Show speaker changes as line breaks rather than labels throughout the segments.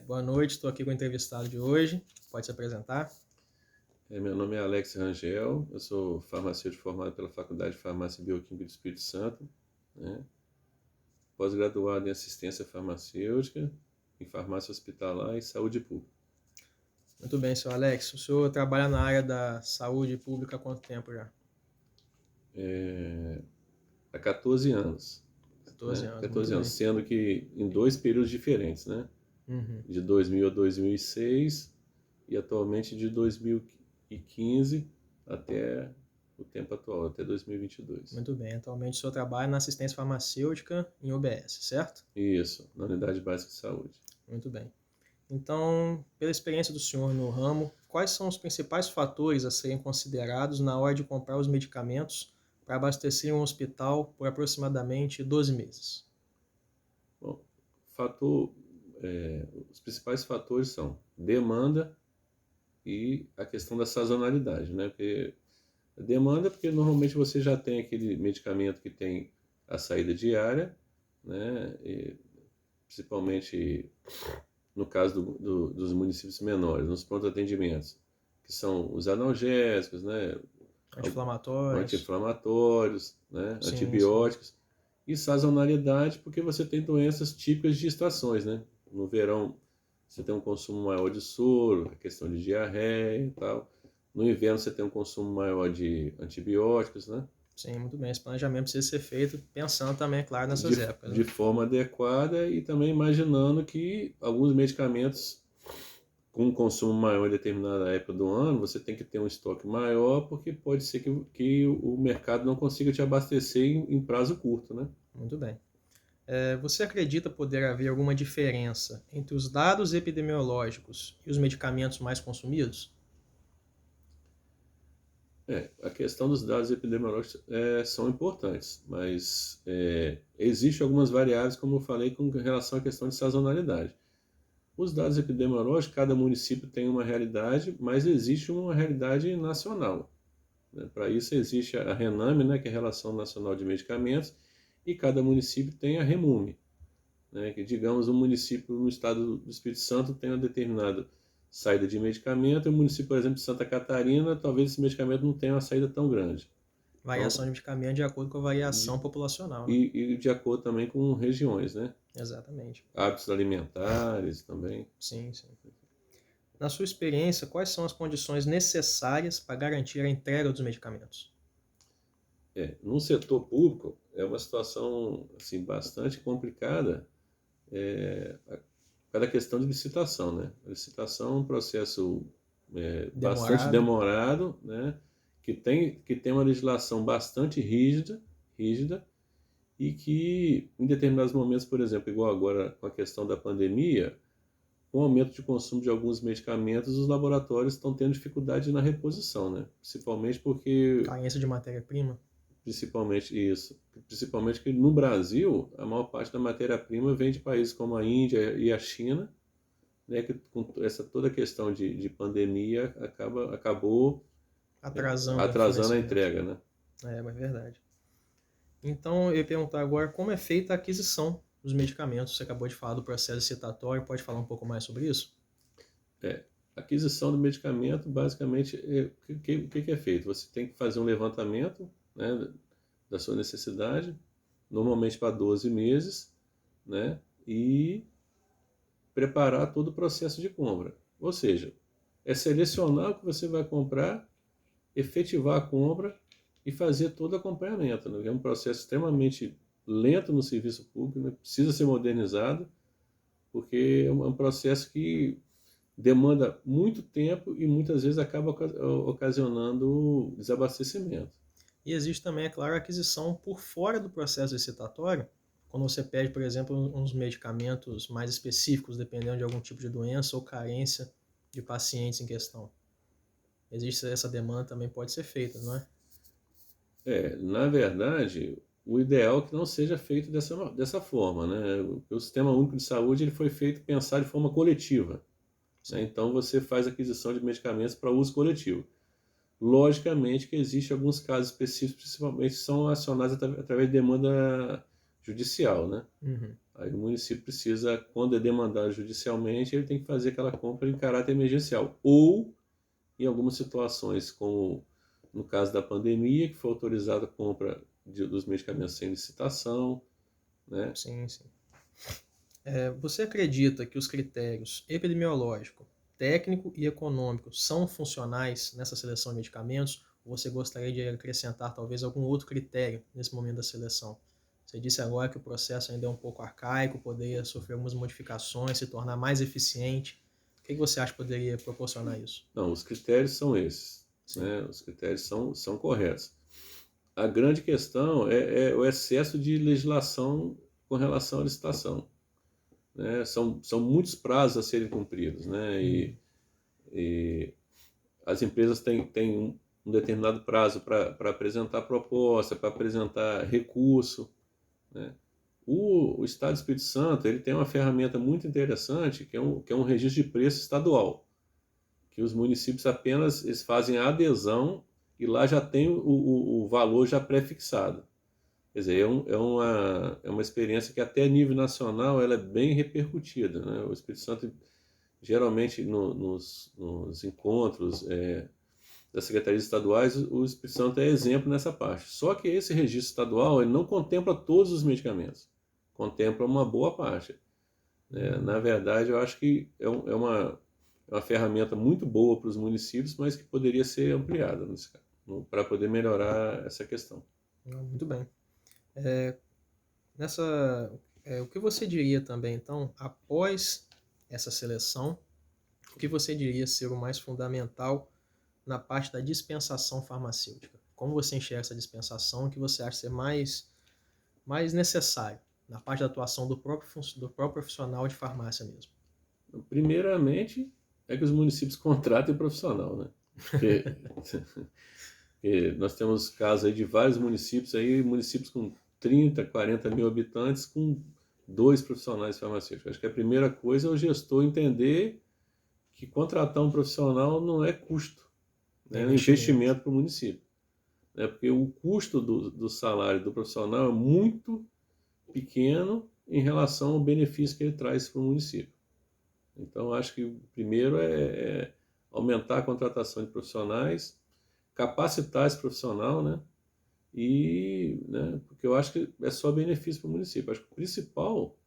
Boa noite, estou aqui com o entrevistado de hoje. Pode se apresentar?
Meu nome é Alex Rangel, eu sou farmacêutico formado pela Faculdade de Farmácia e Bioquímica do Espírito Santo, né? Pós-graduado em assistência farmacêutica, em farmácia hospitalar e saúde pública.
Muito bem, senhor Alex. O senhor trabalha na área da saúde pública há quanto tempo já?
Há 14 anos,
14
né?
anos, muito
14 anos,
bem.
sendo que em dois períodos diferentes, né?
Uhum.
De 2000 a 2006 e atualmente de 2015 até o tempo atual, até 2022.
Muito bem. Atualmente o senhor trabalha na assistência farmacêutica em UBS, certo?
Isso, na Unidade Básica de Saúde.
Muito bem. Então, pela experiência do senhor no ramo, quais são os principais fatores a serem considerados na hora de comprar os medicamentos para abastecer um hospital por aproximadamente 12 meses?
Bom, fator, os principais fatores são demanda e a questão da sazonalidade, né? Porque a demanda, porque normalmente você já tem aquele medicamento que tem a saída diária, né? E principalmente no caso dos municípios menores, nos prontos atendimentos, que são os analgésicos, né?
Anti-inflamatórios?
Anti-inflamatórios, né?
Sim, sim.
Antibióticos. E sazonalidade, porque você tem doenças típicas de estações, né? No verão, você tem um consumo maior de soro, a questão de diarreia e tal. No inverno, você tem um consumo maior de antibióticos, né?
Sim, muito bem. Esse planejamento precisa ser feito pensando também, é claro,
De,
nessas épocas,
de
né?
forma adequada e também imaginando que alguns medicamentos com um consumo maior em determinada época do ano, você tem que ter um estoque maior, porque pode ser que o mercado não consiga te abastecer em prazo curto, né?
Muito bem. Você acredita poder haver alguma diferença entre os dados epidemiológicos e os medicamentos mais consumidos?
A questão dos dados epidemiológicos são importantes, mas existem algumas variáveis, como eu falei, com relação à questão de sazonalidade. Os dados epidemiológicos, cada município tem uma realidade, mas existe uma realidade nacional, né? Para isso existe a RENAME, né, que é a Relação Nacional de Medicamentos, e cada município tem a REMUME, né, que digamos um município no estado do Espírito Santo tem uma determinada saída de medicamento, e o município, por exemplo, de Santa Catarina, talvez esse medicamento não tenha uma saída tão grande.
Variação
Então,
de medicamento de acordo com a variação populacional, né?
e de acordo também com regiões, né?
Exatamente.
Hábitos alimentares também.
Sim, sim. Na sua experiência, quais são as condições necessárias para garantir a entrega dos medicamentos?
No setor público é uma situação assim bastante complicada, cada questão de licitação, né? A licitação é um processo bastante
Demorado?
demorado, né? Que tem uma legislação bastante rígida e que em determinados momentos, por exemplo, igual agora com a questão da pandemia, com o aumento de consumo de alguns medicamentos, os laboratórios estão tendo dificuldade na reposição, né?
Carência de matéria-prima?
Principalmente isso, principalmente que no Brasil a maior parte da matéria-prima vem de países como a Índia e a China, né? Que com essa toda a questão de pandemia acabou
Atrasando o
atrasando a
fornecimento.
entrega, né?
Mas é verdade. Então, eu ia perguntar agora como é feita a aquisição dos medicamentos. Você acabou de falar do processo licitatório, pode falar um pouco mais sobre isso?
É, a aquisição do medicamento, basicamente, o que é feito? Você tem que fazer um levantamento, né, da sua necessidade, normalmente para 12 meses, né, e preparar todo o processo de compra. Ou seja, é selecionar o que você vai comprar, efetivar a compra e fazer todo o acompanhamento, né? É um processo extremamente lento no serviço público, né? Precisa ser modernizado, porque é um processo que demanda muito tempo e muitas vezes acaba ocasionando desabastecimento.
E existe também, é claro, a aquisição por fora do processo licitatório, quando você pede, por exemplo, uns medicamentos mais específicos, dependendo de algum tipo de doença ou carência de pacientes em questão. Existe essa demanda, também pode ser feita, não é?
Na verdade, o ideal é que não seja feito dessa forma, né? O Sistema Único de Saúde ele foi feito pensar de forma coletiva, né?
Sim.
Então você faz aquisição de medicamentos para uso coletivo. Logicamente que existem alguns casos específicos, principalmente, que são acionados através de demanda judicial, né?
Uhum.
Aí o município precisa, quando é demandado judicialmente, ele tem que fazer aquela compra em caráter emergencial. Ou, em algumas situações, como no caso da pandemia, que foi autorizada a compra dos medicamentos sem licitação, né?
Sim, sim. Você acredita que os critérios epidemiológico, técnico e econômico são funcionais nessa seleção de medicamentos? Ou você gostaria de acrescentar talvez algum outro critério nesse momento da seleção? Você disse agora que o processo ainda é um pouco arcaico, poderia sofrer algumas modificações, se tornar mais eficiente. O que você acha que poderia proporcionar isso?
Não, os critérios são esses,
Sim.
né? Os critérios são corretos. A grande questão é o excesso de legislação com relação à licitação, né? São muitos prazos a serem cumpridos, né? E as empresas têm um determinado prazo para apresentar proposta, para apresentar recurso, né? O Estado do Espírito Santo ele tem uma ferramenta muito interessante que é um registro de preço estadual, que os municípios apenas eles fazem a adesão e lá já tem o valor já pré-fixado. Quer dizer, é uma experiência que até a nível nacional ela é bem repercutida, né? O Espírito Santo, geralmente, nos encontros das secretarias estaduais, o Espírito Santo é exemplo nessa parte. Só que esse registro estadual ele não contempla todos os medicamentos, contempla uma boa parte. Na verdade, eu acho que é uma ferramenta muito boa para os municípios, mas que poderia ser ampliada para poder melhorar essa questão.
Muito bem. O que você diria também, então, após essa seleção, o que você diria ser o mais fundamental na parte da dispensação farmacêutica? Como você enxerga essa dispensação? O que você acha ser mais necessário na parte da atuação do próprio profissional de farmácia mesmo?
Primeiramente, é que os municípios contratem profissional, né? Porque nós temos casos aí de vários municípios com 30, 40 mil habitantes, com 2 profissionais farmacêuticos. Acho que a primeira coisa é o gestor entender que contratar um profissional não é custo, né? É um investimento para o município. Né? Porque o custo do salário do profissional é muito pequeno em relação ao benefício que ele traz para o município. Então, acho que o primeiro é aumentar a contratação de profissionais, capacitar esse profissional, né? Porque eu acho que é só benefício para o município. Acho que o principal,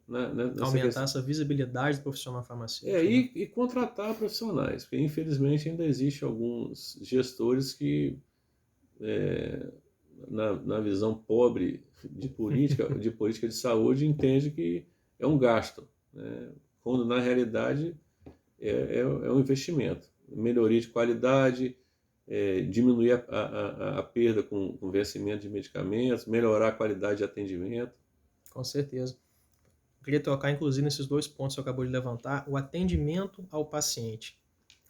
né,
aumentar essa visibilidade do profissional farmacêutico.
E contratar profissionais, porque infelizmente ainda existe alguns gestores que, na visão pobre de política de saúde, entende que é um gasto, né? Quando na realidade é um investimento. Melhoria de qualidade, diminuir a perda com o vencimento de medicamentos, melhorar a qualidade de atendimento.
Com certeza. Eu queria tocar, inclusive, nesses 2 pontos que você acabou de levantar, o atendimento ao paciente.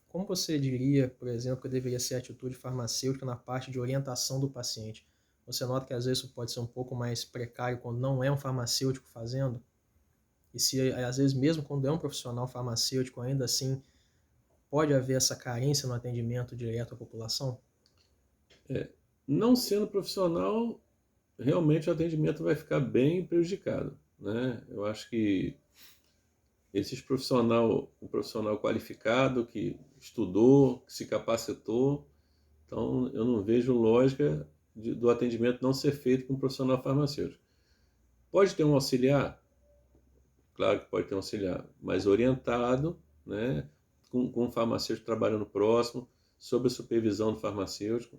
Como você diria, por exemplo, que deveria ser a atitude farmacêutica na parte de orientação do paciente? Você nota que às vezes isso pode ser um pouco mais precário quando não é um farmacêutico fazendo? E se, às vezes, mesmo quando é um profissional farmacêutico, ainda assim, pode haver essa carência no atendimento direto à população?
Não sendo profissional, realmente o atendimento vai ficar bem prejudicado, né? Eu acho que o profissional qualificado, que estudou, que se capacitou, então eu não vejo lógica do atendimento não ser feito com um profissional farmacêutico. Pode ter um auxiliar? Claro que pode ter um auxiliar, mas orientado, né, com um farmacêutico trabalhando próximo, sob a supervisão do farmacêutico,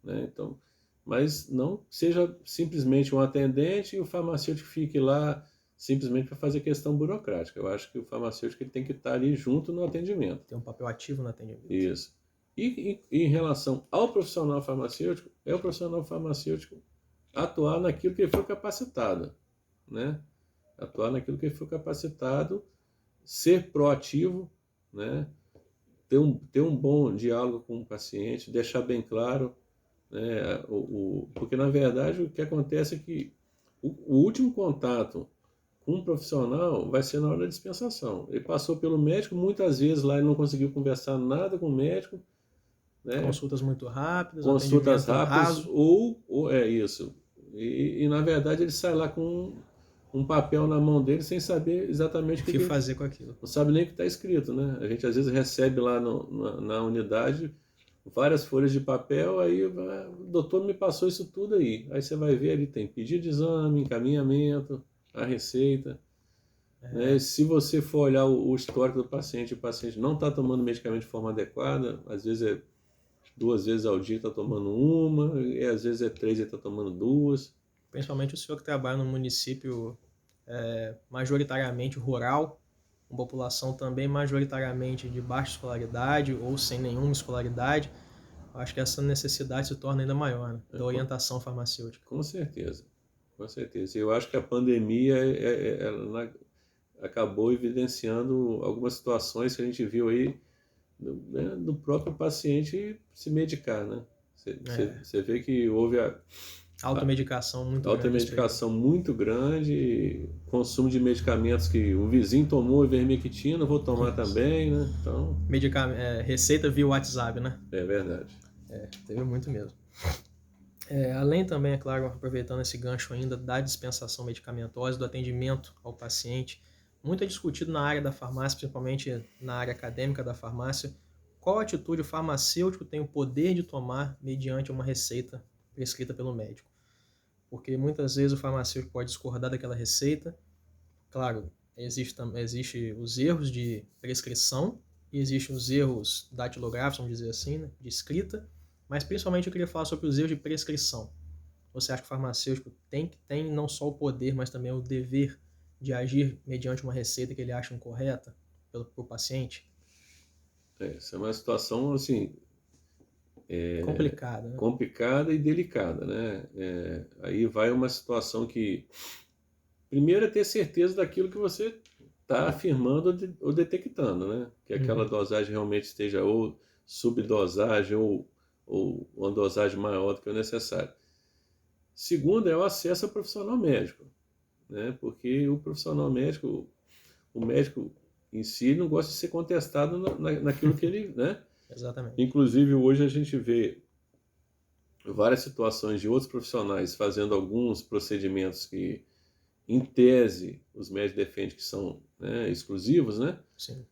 né? Então, mas não seja simplesmente um atendente e o farmacêutico fique lá simplesmente para fazer questão burocrática. Eu acho que o farmacêutico ele tem que estar ali junto no atendimento.
Tem um papel ativo no atendimento.
Isso. E em relação ao profissional farmacêutico, é o profissional farmacêutico atuar naquilo que ele foi capacitado, né? Atuar naquilo que ele foi capacitado, ser proativo, né? Ter um bom diálogo com o paciente, deixar bem claro, né? Porque, na verdade, o que acontece é que o último contato com um profissional vai ser na hora da dispensação. Ele passou pelo médico, muitas vezes lá ele não conseguiu conversar nada com o médico, né?
Consultas muito rápidas,
Consultas rápidas
raso.
ou é isso. e na verdade ele sai lá com um papel na mão dele sem saber exatamente
O que fazer com aquilo.
não sabe nem o que está escrito, né? A gente às vezes recebe lá na unidade várias folhas de papel, aí o doutor me passou isso tudo aí. Aí você vai ver, ali tem pedido de exame, encaminhamento, a receita. Né? Se você for olhar o histórico do paciente, o paciente não está tomando medicamento de forma adequada, às vezes é 2 vezes ao dia está tomando uma, e às vezes é 3 e está tomando 2.
Principalmente o senhor que trabalha num município majoritariamente rural, uma população também majoritariamente de baixa escolaridade ou sem nenhuma escolaridade, acho que essa necessidade se torna ainda maior, né, da orientação farmacêutica.
Com certeza, com certeza. Eu acho que a pandemia ela acabou evidenciando algumas situações que a gente viu aí do próprio paciente se medicar, né? Você vê que houve
automedicação muito
automedicação muito grande, consumo de medicamentos que o vizinho tomou ivermectina, vou tomar também, né? Então,
receita via WhatsApp, né?
é verdade.
Teve muito mesmo. Além também, é claro, aproveitando esse gancho ainda da dispensação medicamentosa, do atendimento ao paciente, muito é discutido na área da farmácia, principalmente na área acadêmica da farmácia, qual atitude o farmacêutico tem o poder de tomar mediante uma receita prescrita pelo médico. Porque muitas vezes o farmacêutico pode discordar daquela receita. Claro, existe os erros de prescrição e existem os erros datilográficos, vamos dizer assim, né, de escrita, mas principalmente eu queria falar sobre os erros de prescrição. Você acha que o farmacêutico tem não só o poder, mas também o dever de agir mediante uma receita que ele acha incorreta para o paciente?
Essa é uma situação, assim,
complicada, né?
complicada e delicada, né? Aí vai uma situação que, primeiro, é ter certeza daquilo que você está afirmando ou detectando, né? Que aquela dosagem realmente esteja ou subdosagem ou uma dosagem maior do que o necessário. Segundo, é o acesso ao profissional médico, né? Porque o profissional médico, o médico em si não gosta de ser contestado naquilo que ele, né?
Exatamente.
Inclusive, hoje a gente vê várias situações de outros profissionais fazendo alguns procedimentos que, em tese, os médicos defendem que são, né, exclusivos, né?
Sim.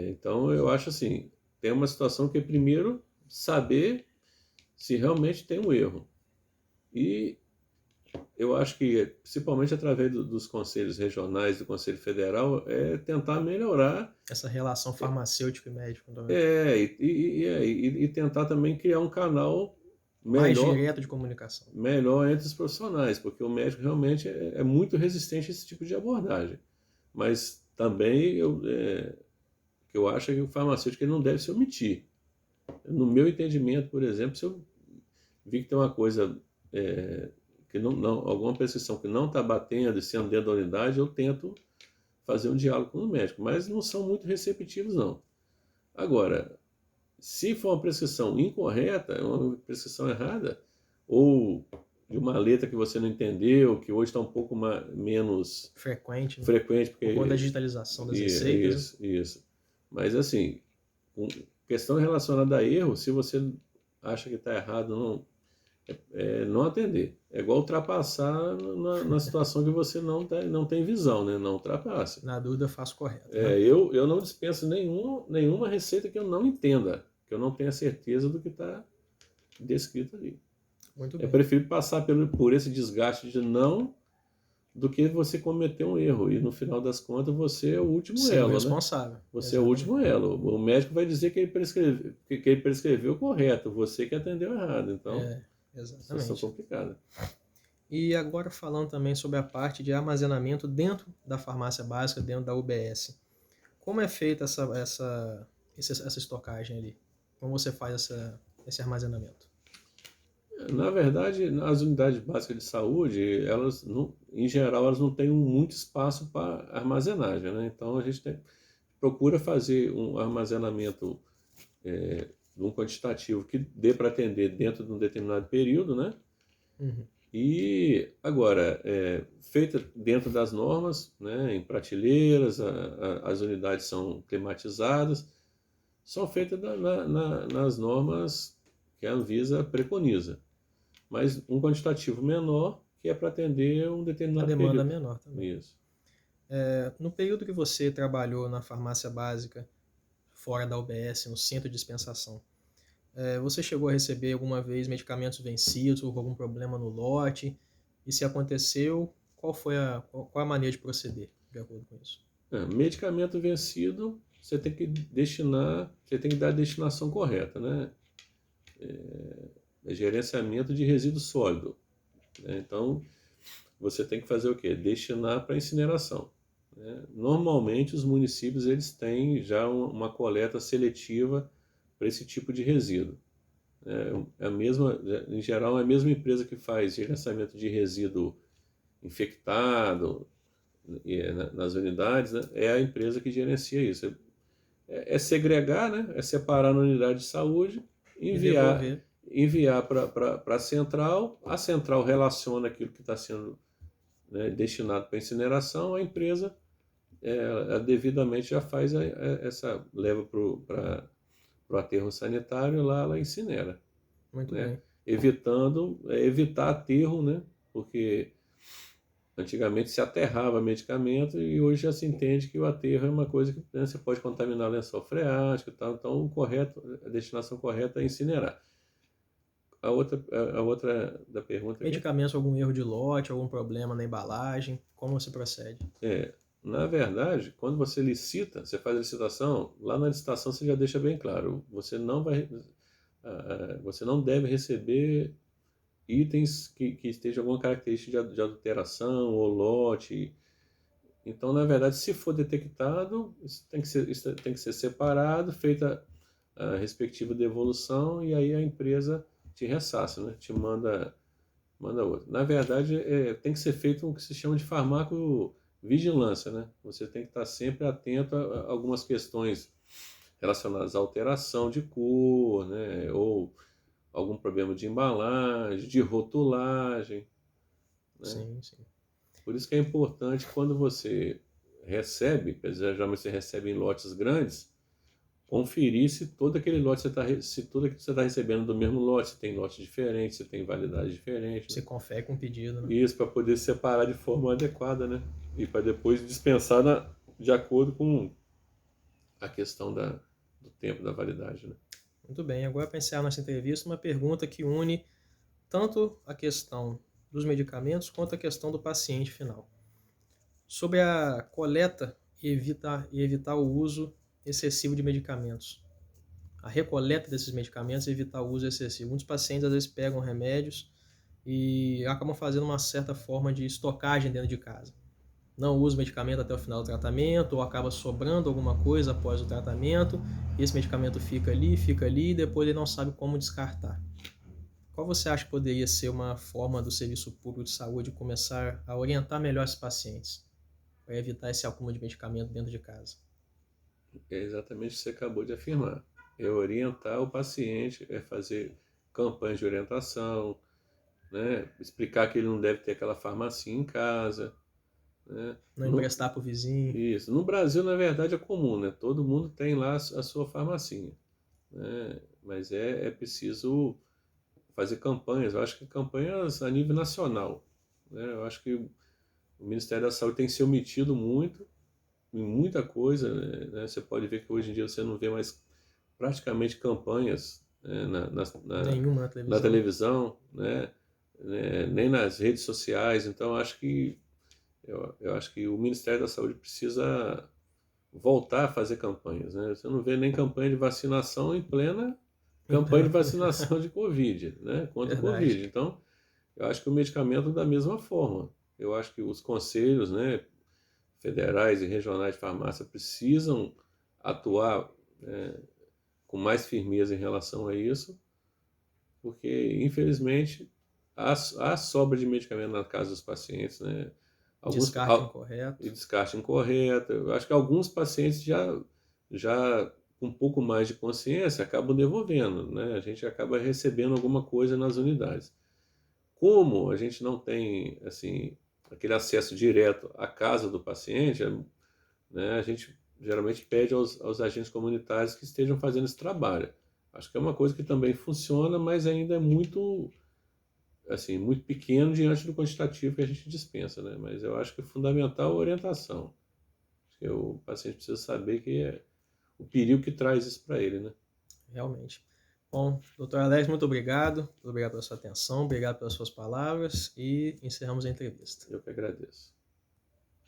Então, eu acho assim, tem uma situação que é, primeiro, saber se realmente tem um erro. E eu acho que, principalmente através dos conselhos regionais, do Conselho Federal, é tentar melhorar
essa relação farmacêutico e médico também.
E tentar também criar um canal
mais direto de comunicação.
Melhor entre os profissionais, porque o médico realmente é muito resistente a esse tipo de abordagem. Mas também eu acho que o farmacêutico ele não deve se omitir. No meu entendimento, por exemplo, se eu vi que tem uma coisa que alguma prescrição que não está batendo e sendo dentro da unidade, eu tento fazer um diálogo com o médico, mas não são muito receptivos, não. Agora, se for uma prescrição incorreta, uma prescrição errada, ou de uma letra que você não entendeu, que hoje está um pouco menos
frequente, né?
Frequente porque
por conta da digitalização das receitas.
Isso. Mas assim, questão relacionada a erro, se você acha que está errado, não atender. É igual ultrapassar na situação que você não tem visão, né? Não ultrapasse.
Na dúvida, faço correto. Né?
Eu não dispenso nenhuma receita que eu não entenda, que eu não tenha certeza do que está descrito ali.
Muito bem.
É preferível passar por esse desgaste de não do que você cometer um erro. E no final das contas, você é o último elo.
Responsável.
Né? Você é o último elo. O médico vai dizer que ele prescreveu correto, você que atendeu errado. Então,
exatamente.
Situação complicada.
E agora falando também sobre a parte de armazenamento dentro da farmácia básica, dentro da UBS. Como é feita essa estocagem ali? Como você faz esse armazenamento?
Na verdade, as unidades básicas de saúde, elas em geral, elas não têm muito espaço para armazenagem, né? Então a gente procura fazer um armazenamento de um quantitativo que dê para atender dentro de um determinado período, né? E agora, feita dentro das normas, né, em prateleiras, as unidades são climatizadas, são feitas nas normas que a Anvisa preconiza. mas um quantitativo menor que é para atender um
A
determinado
demanda
período.
menor também.
Isso.
No período que você trabalhou na farmácia básica, fora da UBS, no centro de dispensação, você chegou a receber alguma vez medicamentos vencidos ou algum problema no lote? E se aconteceu, qual a maneira de proceder de acordo com isso?
Medicamento vencido, você tem que destinar, você tem que dar a destinação correta, né? Gerenciamento de resíduo sólido, né? Então, você tem que fazer o quê? Destinar para incineração, né? Normalmente, os municípios eles têm já uma coleta seletiva para esse tipo de resíduo. É a mesma, em geral, é a mesma empresa que faz gerenciamento de resíduo infectado nas unidades, né? É a empresa que gerencia isso. É segregar, né? É separar na unidade de saúde,
E
enviar,
devolver.
enviar para a central relaciona aquilo que está sendo, né, destinado para incineração, a empresa devidamente já faz essa, leva para o aterro sanitário, lá ela incinera,
Muito
né?
bem.
Evitar aterro, né? Porque antigamente se aterrava medicamento e hoje já se entende que o aterro é uma coisa que, né, você pode contaminar lençol freático e tal. Então, a destinação correta é incinerar. A outra da pergunta aqui
Medicamentos, algum erro de lote, algum problema na embalagem, como você procede?
na verdade, quando você licita, você faz a licitação, lá na licitação você já deixa bem claro, você não deve receber itens que estejam alguma característica de adulteração ou lote. Então, na verdade, se for detectado, isso tem que ser separado, feita a respectiva devolução, e aí a empresa te ressarce, né? Te manda outra. Na verdade, tem que ser feito o que se chama de farmacovigilância, né? Você tem que estar sempre atento a algumas questões relacionadas à alteração de cor, né? Ou algum problema de embalagem, de rotulagem, né?
Sim, sim.
Por isso que é importante quando você recebe, geralmente você recebe em lotes grandes, conferir se todo aquele lote se tudo que você está recebendo do mesmo lote, se tem lote diferente, se tem validade diferente,
Você
né?
confere com o pedido, né?
Isso para poder separar de forma adequada, né? E para depois dispensar de acordo com a questão do tempo da validade, né?
Muito bem. Agora, para encerrar nossa entrevista, uma pergunta que une tanto a questão dos medicamentos quanto a questão do paciente final. Sobre a coleta e evitar o uso excessivo de medicamentos. A recoleta desses medicamentos e evitar o uso excessivo. Muitos pacientes às vezes pegam remédios e acabam fazendo uma certa forma de estocagem dentro de casa. Não usa o medicamento até o final do tratamento, ou acaba sobrando alguma coisa após o tratamento, e esse medicamento fica ali, e depois ele não sabe como descartar. Qual você acha que poderia ser uma forma do Serviço Público de Saúde começar a orientar melhor esses pacientes, para evitar esse acúmulo de medicamento dentro de casa?
É exatamente o que você acabou de afirmar. É orientar o paciente, é fazer campanhas de orientação, né? Explicar que ele não deve ter aquela farmacinha em casa, né?
Não emprestar para o vizinho.
Isso. No Brasil, na verdade, é comum, né? Todo mundo tem lá a sua farmacinha, né? Mas é preciso fazer campanhas. Eu acho que campanhas a nível nacional, né? Eu acho que o Ministério da Saúde tem se omitido muito em muita coisa, né? Você pode ver que hoje em dia você não vê mais praticamente campanhas, né,
Nenhuma na
na
televisão.
televisão, né? Nem nas redes sociais. Então, eu acho que o Ministério da Saúde precisa voltar a fazer campanhas, né? Você não vê nem campanha de vacinação em plena
Em
campanha
plena
de
pandemia.
vacinação de Covid, né? Contra o
Verdade.
Covid. Então, eu acho que o medicamento da mesma forma. Eu acho que os conselhos, né, federais e regionais de farmácia precisam atuar, né, com mais firmeza em relação a isso, porque, infelizmente, há sobra de medicamento na casa dos pacientes, né? Alguns,
Descarte incorreto.
e descarte incorreto. Eu acho que alguns pacientes já com um pouco mais de consciência acabam devolvendo, né? A gente acaba recebendo alguma coisa nas unidades. Como a gente não tem assim aquele acesso direto à casa do paciente, né, a gente geralmente pede aos agentes comunitários que estejam fazendo esse trabalho. Acho que é uma coisa que também funciona, mas ainda é muito assim, muito pequeno diante do quantitativo que a gente dispensa, né? Mas eu acho que é fundamental a orientação. Acho que o paciente precisa saber que é o perigo que traz isso para ele, né?
Realmente. Bom, doutor Alex, muito obrigado. Muito obrigado pela sua atenção, obrigado pelas suas palavras e encerramos a entrevista.
Eu que agradeço.